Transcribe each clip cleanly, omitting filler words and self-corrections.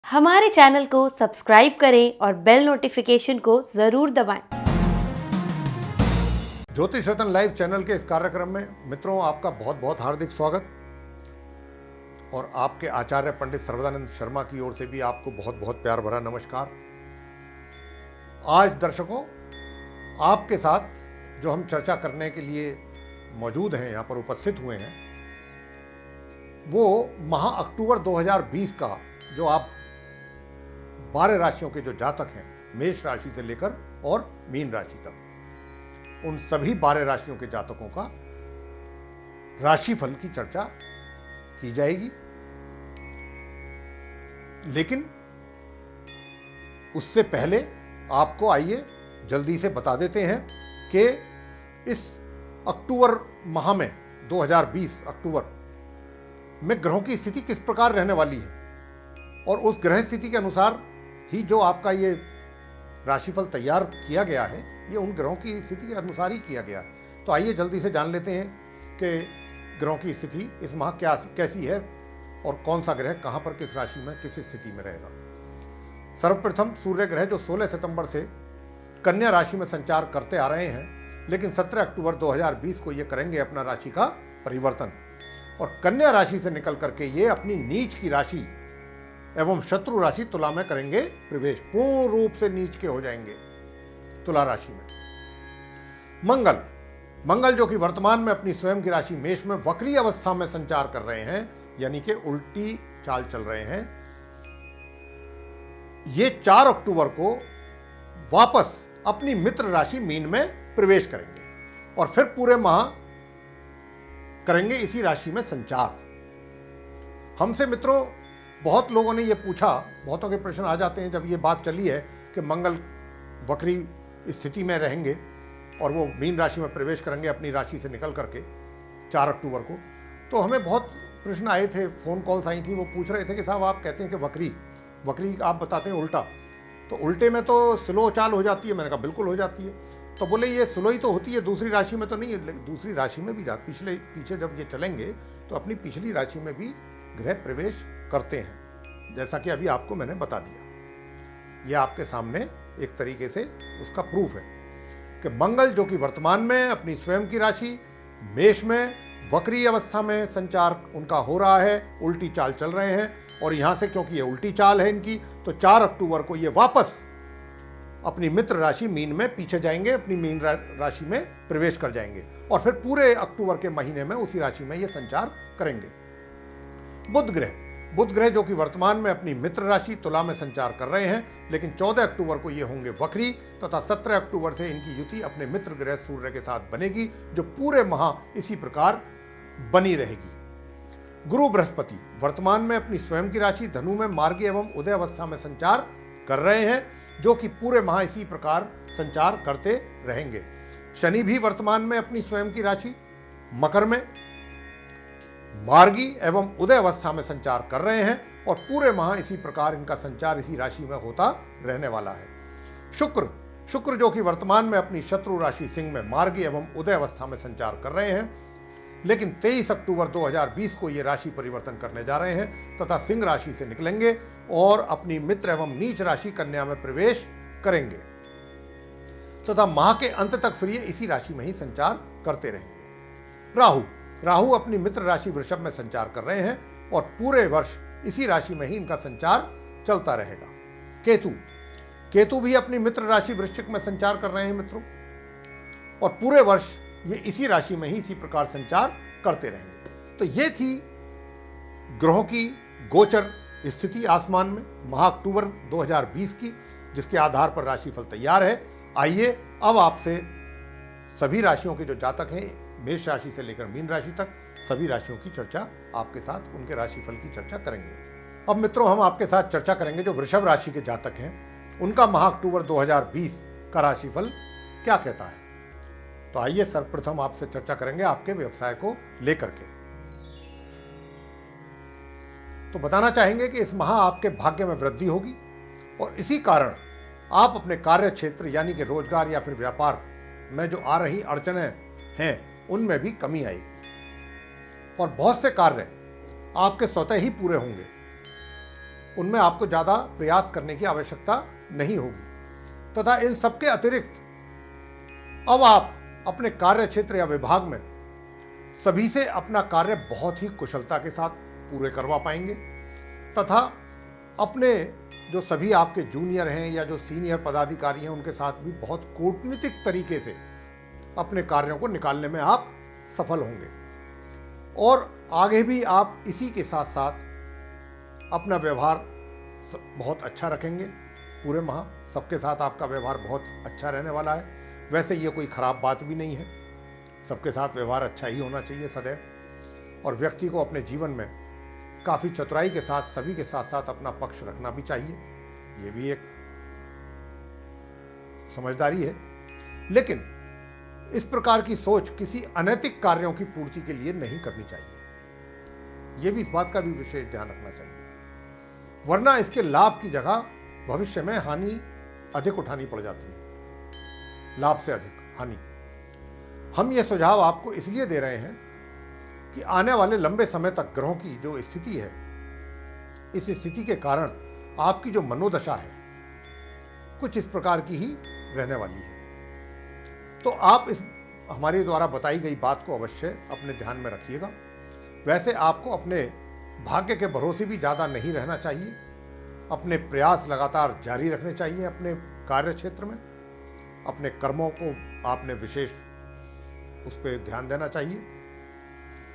हमारे चैनल को सब्सक्राइब करें और बेल नोटिफिकेशन को ज़रूर दबाएं। ज्योतिष रत्न लाइव चैनल के इस कार्यक्रम में मित्रों आपका बहुत बहुत हार्दिक स्वागत और आपके आचार्य पंडित सर्वदानंद शर्मा की ओर से भी आपको बहुत बहुत प्यार भरा नमस्कार। आज दर्शकों आपके साथ जो हम चर्चा करने के लिए मौजूद हैं, यहाँ पर उपस्थित हुए हैं, वो माह अक्टूबर 2020 का जो आप 12 राशियों के जो जातक हैं, मेष राशि से लेकर और मीन राशि तक, उन सभी 12 राशियों के जातकों का राशिफल की चर्चा की जाएगी। लेकिन उससे पहले आपको आइए जल्दी से बता देते हैं कि इस अक्टूबर माह में 2020 अक्टूबर में ग्रहों की स्थिति किस प्रकार रहने वाली है और उस ग्रह स्थिति के अनुसार ही जो आपका ये राशिफल तैयार किया गया है, ये उन ग्रहों की स्थिति के अनुसार ही किया गया है। तो आइए जल्दी से जान लेते हैं कि ग्रहों की स्थिति इस माह कैसी है और कौन सा ग्रह कहाँ पर किस राशि में किस स्थिति में रहेगा। सर्वप्रथम सूर्य ग्रह जो 16 सितंबर से कन्या राशि में संचार करते आ रहे हैं, लेकिन 17 अक्टूबर 2020 को ये करेंगे अपना राशि का परिवर्तन और कन्या राशि से निकल करके ये अपनी नीच की राशि एवं शत्रु राशि तुला में करेंगे प्रवेश। पूर्ण रूप से नीच के हो जाएंगे तुला राशि में। मंगल जो कि वर्तमान में अपनी स्वयं की राशि मेष में वक्री अवस्था में संचार कर रहे हैं, यानी कि उल्टी चाल चल रहे हैं, ये 4 अक्टूबर को वापस अपनी मित्र राशि मीन में प्रवेश करेंगे और फिर पूरे माह करेंगे इसी राशि में संचार। हमसे मित्रों बहुत लोगों ने ये पूछा, बहुतों के प्रश्न आ जाते हैं जब ये बात चली है कि मंगल वक्री स्थिति में रहेंगे और वो मीन राशि में प्रवेश करेंगे अपनी राशि से निकल करके 4 अक्टूबर को। तो हमें बहुत प्रश्न आए थे, फ़ोन कॉल्स आई थी, वो पूछ रहे थे कि साहब आप कहते हैं कि वक्री आप बताते हैं उल्टा, तो उल्टे में तो स्लो चाल हो जाती है। मैंने कहा बिल्कुल हो जाती है। तो बोले ये स्लो ही तो होती है, दूसरी राशि में तो नहीं है। दूसरी राशि में भी पीछे जब ये चलेंगे तो अपनी पिछली राशि में भी ग्रह प्रवेश करते हैं, जैसा कि अभी आपको मैंने बता दिया। ये आपके सामने एक तरीके से उसका प्रूफ है कि मंगल जो कि वर्तमान में अपनी स्वयं की राशि मेष में वक्री अवस्था में संचार उनका हो रहा है, उल्टी चाल चल रहे हैं और यहां से क्योंकि ये उल्टी चाल है इनकी, तो 4 अक्टूबर को ये वापस अपनी मित्र राशि मीन में पीछे जाएंगे, अपनी मीन राशि में प्रवेश कर जाएंगे और फिर पूरे अक्टूबर के महीने में उसी राशि में ये संचार करेंगे। बुध ग्रह जो कि वर्तमान में अपनी मित्र राशि तुला में संचार कर रहे हैं, लेकिन 14 अक्टूबर को ये होंगे वक्री तथा 17 अक्टूबर से इनकी युति अपने मित्र ग्रह सूर्य के साथ बनेगी, जो पूरे माह इसी प्रकार बनी रहेगी। गुरु बृहस्पति वर्तमान में अपनी स्वयं की राशि धनु में मार्गी एवं उदय अवस्था में संचार कर रहे हैं, जो कि पूरे माह इसी प्रकार संचार करते रहेंगे। शनि भी वर्तमान में अपनी स्वयं की राशि मकर में मार्गी एवं उदय अवस्था में संचार कर रहे हैं और पूरे माह इसी प्रकार इनका संचार इसी राशि में होता रहने वाला है। शुक्र जो कि वर्तमान में अपनी शत्रु राशि सिंह में मार्गी एवं उदय अवस्था में संचार कर रहे हैं, लेकिन 23 अक्टूबर 2020 को ये राशि परिवर्तन करने जा रहे हैं तथा सिंह राशि से निकलेंगे और अपनी मित्र एवं नीच राशि कन्या में प्रवेश करेंगे तथा माह के अंत तक फिर ये इसी राशि में ही संचार करते रहेंगे। राहु अपनी मित्र राशि वृषभ में संचार कर रहे हैं और पूरे वर्ष इसी राशि में ही इनका संचार चलता रहेगा। केतु भी अपनी मित्र राशि वृश्चिक में संचार कर रहे हैं मित्रों, और पूरे वर्ष ये इसी राशि में ही इसी प्रकार संचार करते रहेंगे। तो ये थी ग्रहों की गोचर स्थिति आसमान में माह अक्टूबर 2020 की, जिसके आधार पर राशिफल तैयार है। आइए अब आपसे सभी राशियों के जो जातक हैं, मेष राशि से लेकर मीन राशि तक, सभी राशियों की चर्चा आपके साथ उनके राशिफल की चर्चा करेंगे। अब मित्रों हम आपके साथ चर्चा करेंगे जो वृषभ राशि के जातक हैं, उनका माह अक्टूबर 2020 का राशिफल क्या कहता है। तो आइए सर्वप्रथम आपसे चर्चा करेंगे आपके व्यवसाय को लेकर के। तो बताना चाहेंगे कि इस माह आपके भाग्य में वृद्धि होगी और इसी कारण आप अपने कार्य क्षेत्र यानी कि रोजगार या फिर व्यापार में जो आ रही अड़चनें हैं उनमें भी कमी आएगी और बहुत से कार्य आपके स्वतः ही पूरे होंगे। उनमें आपको ज़्यादा प्रयास करने की आवश्यकता नहीं होगी तथा इन सबके अतिरिक्त अब आप अपने कार्य क्षेत्र या विभाग में सभी से अपना कार्य बहुत ही कुशलता के साथ पूरे करवा पाएंगे तथा अपने जो सभी आपके जूनियर हैं या जो सीनियर पदाधिकारी हैं उनके साथ भी बहुत कूटनीतिक तरीके से अपने कार्यों को निकालने में आप सफल होंगे और आगे भी आप इसी के साथ साथ अपना व्यवहार बहुत अच्छा रखेंगे। पूरे माह सबके साथ आपका व्यवहार बहुत अच्छा रहने वाला है। वैसे ये कोई खराब बात भी नहीं है, सबके साथ व्यवहार अच्छा ही होना चाहिए सदैव, और व्यक्ति को अपने जीवन में काफ़ी चतुराई के साथ सभी के साथ साथ अपना पक्ष रखना भी चाहिए। ये भी एक समझदारी है। लेकिन इस प्रकार की सोच किसी अनैतिक कार्यों की पूर्ति के लिए नहीं करनी चाहिए। यह भी इस बात का भी विशेष ध्यान रखना चाहिए, वरना इसके लाभ की जगह भविष्य में हानि अधिक उठानी पड़ जाती है, लाभ से अधिक हानि। हम यह सुझाव आपको इसलिए दे रहे हैं कि आने वाले लंबे समय तक ग्रहों की जो स्थिति है, इस स्थिति के कारण आपकी जो मनोदशा है कुछ इस प्रकार की ही रहने वाली है। तो आप इस हमारे द्वारा बताई गई बात को अवश्य अपने ध्यान में रखिएगा। वैसे आपको अपने भाग्य के भरोसे भी ज़्यादा नहीं रहना चाहिए, अपने प्रयास लगातार जारी रखने चाहिए। अपने कार्य क्षेत्र में अपने कर्मों को आपने विशेष उस पर ध्यान देना चाहिए,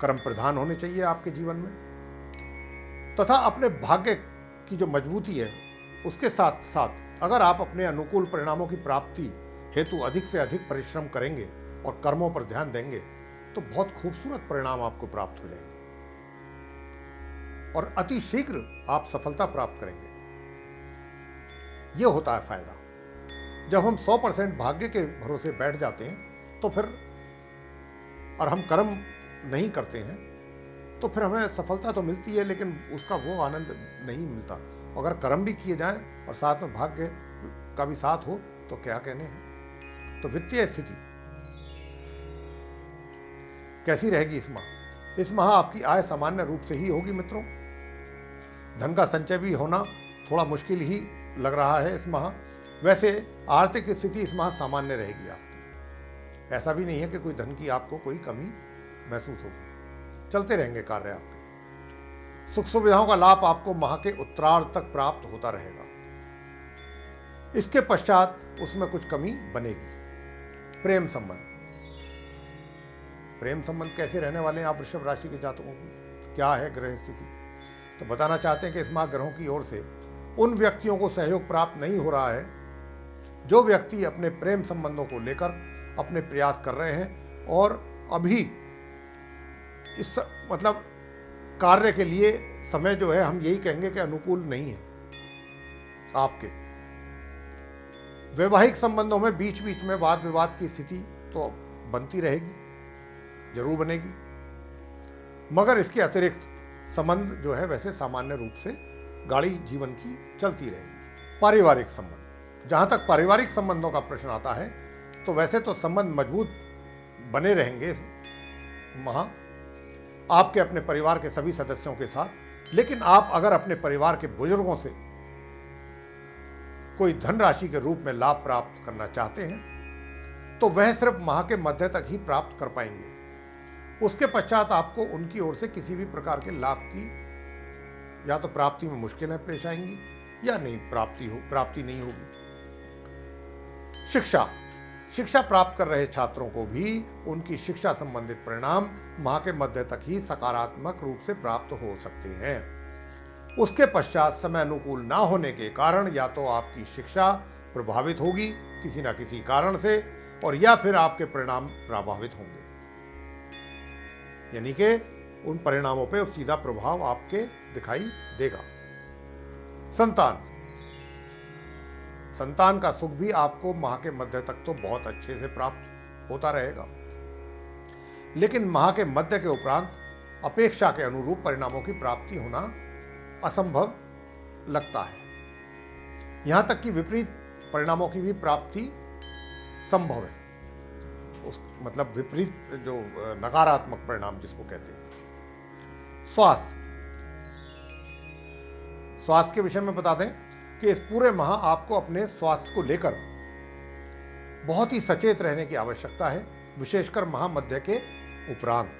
कर्म प्रधान होने चाहिए आपके जीवन में, तथा अपने भाग्य की जो मजबूती है उसके साथ साथ अगर आप अपने अनुकूल परिणामों की प्राप्ति हेतु अधिक से अधिक परिश्रम करेंगे और कर्मों पर ध्यान देंगे तो बहुत खूबसूरत परिणाम आपको प्राप्त हो जाएंगे और अति शीघ्र आप सफलता प्राप्त करेंगे। यह होता है फायदा। जब हम 100% भाग्य के भरोसे बैठ जाते हैं तो फिर और हम कर्म नहीं करते हैं तो फिर हमें सफलता तो मिलती है लेकिन उसका वो आनंद नहीं मिलता। अगर कर्म भी किए जाएं और साथ में भाग्य का भी साथ हो तो क्या कहने हैं। तो वित्तीय स्थिति कैसी रहेगी इस माह? इस माह आपकी आय सामान्य रूप से ही होगी मित्रों। धन का संचय भी होना थोड़ा मुश्किल ही लग रहा है इस माह। वैसे आर्थिक स्थिति इस माह सामान्य रहेगी आपकी। ऐसा भी नहीं है कि कोई धन की आपको कोई कमी महसूस होगी। चलते रहेंगे कार्य आपके। सुख सुविधाओं का लाभ आपको माह के उत्तरार्ध तक प्राप्त होता रहेगा। इसके पश्चात उसमें कुछ कमी बनेगी। प्रेम संबंध कैसे रहने वाले हैं आप वृषभ राशि के जातकों को? क्या है ग्रह स्थिति? तो बताना चाहते हैं कि इस माह ग्रहों की ओर से उन व्यक्तियों को सहयोग प्राप्त नहीं हो रहा है जो व्यक्ति अपने प्रेम संबंधों को लेकर अपने प्रयास कर रहे हैं और अभी इस मतलब कार्य के लिए समय जो है हम यही कहेंगे कि अनुकूल नहीं है आपके। वैवाहिक संबंधों में बीच बीच में वाद विवाद की स्थिति तो बनती रहेगी, जरूर बनेगी, मगर इसके अतिरिक्त संबंध जो है वैसे सामान्य रूप से गाड़ी जीवन की चलती रहेगी। पारिवारिक संबंध, जहाँ तक पारिवारिक संबंधों का प्रश्न आता है तो वैसे तो संबंध मजबूत बने रहेंगे माह आपके अपने परिवार के सभी सदस्यों के साथ। लेकिन आप अगर अपने परिवार के बुजुर्गों से कोई धनराशि के रूप में लाभ प्राप्त करना चाहते हैं तो वह सिर्फ माह के मध्य तक ही प्राप्त कर पाएंगे। उसके पश्चात आपको उनकी ओर से किसी भी प्रकार के लाभ की या तो प्राप्ति में मुश्किलें पेश आएंगी या नहीं प्राप्ति नहीं होगी। शिक्षा प्राप्त कर रहे छात्रों को भी उनकी शिक्षा संबंधित परिणाम माह के मध्य तक ही सकारात्मक रूप से प्राप्त हो सकते हैं। उसके पश्चात समय अनुकूल ना होने के कारण या तो आपकी शिक्षा प्रभावित होगी किसी न किसी कारण से और या फिर आपके परिणाम प्रभावित होंगे, यानी कि उन परिणामों पे सीधा प्रभाव आपके दिखाई देगा। संतान का सुख भी आपको माह के मध्य तक तो बहुत अच्छे से प्राप्त होता रहेगा, लेकिन माह के मध्य के उपरांत अपेक्षा के अनुरूप परिणामों की प्राप्ति होना असंभव लगता है। यहां तक कि विपरीत परिणामों की भी प्राप्ति संभव है। उस मतलब विपरीत जो नकारात्मक परिणाम जिसको कहते हैं। स्वास्थ्य के विषय में बता दें कि इस पूरे माह आपको अपने स्वास्थ्य को लेकर बहुत ही सचेत रहने की आवश्यकता है, विशेषकर माह मध्य के उपरांत।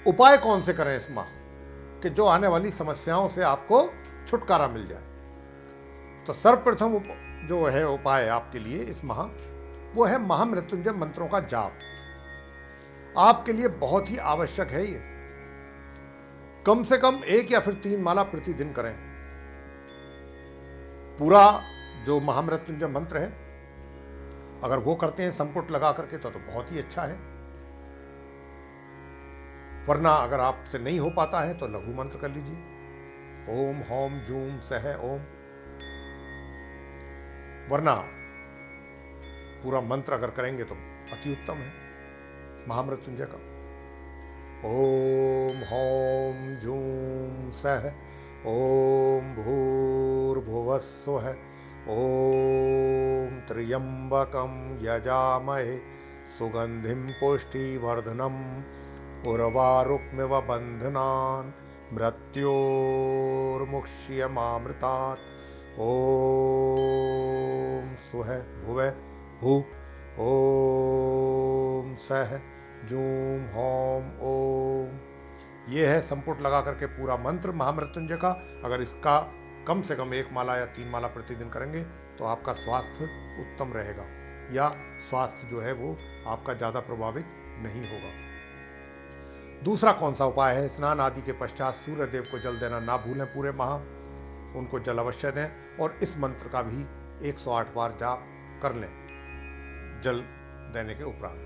उपाय कौन से करें इस माह कि जो आने वाली समस्याओं से आपको छुटकारा मिल जाए? तो सर्वप्रथम जो है उपाय आपके लिए इस माह, वो है महामृत्युंजय मंत्रों का जाप। आपके लिए बहुत ही आवश्यक है ये। कम से कम 1 या फिर 3 माला प्रतिदिन करें। पूरा जो महामृत्युंजय मंत्र है, अगर वो करते हैं संपुट लगा करके तो बहुत ही अच्छा है। वरना अगर आपसे नहीं हो पाता है तो लघु मंत्र कर लीजिए, ओम हौम जूम सह ओम। वरना पूरा मंत्र अगर करेंगे तो अति उत्तम है महामृत्युंजय का। ओम हौम जूम सह ओम भूर्भुवः स्वः ओम त्र्यंबकं यजामहे सुगंधिं पुष्टिवर्धनम् उर्वारुकमिव बन्धनान् मृत्योर्मुक्ष्यमामृतात्। ओम स्वः भुवः भू ओम सह जूम होम ओम। ये है संपुट लगा करके पूरा मंत्र महामृत्युंजय का। अगर इसका कम से कम 1 माला या 3 माला प्रतिदिन करेंगे तो आपका स्वास्थ्य उत्तम रहेगा, या स्वास्थ्य जो है वो आपका ज़्यादा प्रभावित नहीं होगा। दूसरा कौन सा उपाय है? स्नान आदि के पश्चात सूर्य देव को जल देना ना भूलें। पूरे माह उनको जल अवश्य दें और इस मंत्र का भी 108 बार जाप कर लें जल देने के उपरांत।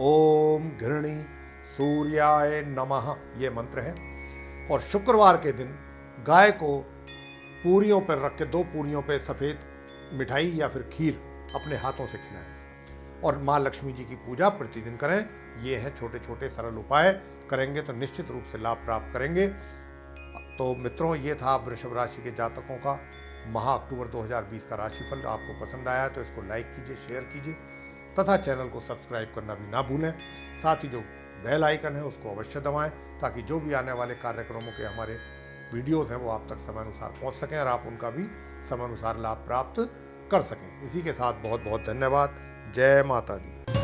ओम घृणी सूर्याय नमः ये मंत्र है। और शुक्रवार के दिन गाय को पूरियों पर रख के 2 पूरियों पर सफ़ेद मिठाई या फिर खीर अपने हाथों से खिलाएं और माँ लक्ष्मी जी की पूजा प्रतिदिन करें। ये हैं छोटे छोटे सरल उपाय, करेंगे तो निश्चित रूप से लाभ प्राप्त करेंगे। तो मित्रों, ये था वृषभ राशि के जातकों का माह अक्टूबर 2020 का राशिफल। आपको पसंद आया तो इसको लाइक कीजिए, शेयर कीजिए तथा चैनल को सब्सक्राइब करना भी ना भूलें। साथ ही जो बेल आइकन है उसको अवश्य दबाएं ताकि जो भी आने वाले कार्यक्रमों के हमारे वीडियोस हैं वो आप तक समयानुसार पहुंच सकें और आप उनका भी समयानुसार लाभ प्राप्त कर सकें। इसी के साथ बहुत बहुत धन्यवाद। जय माता दी।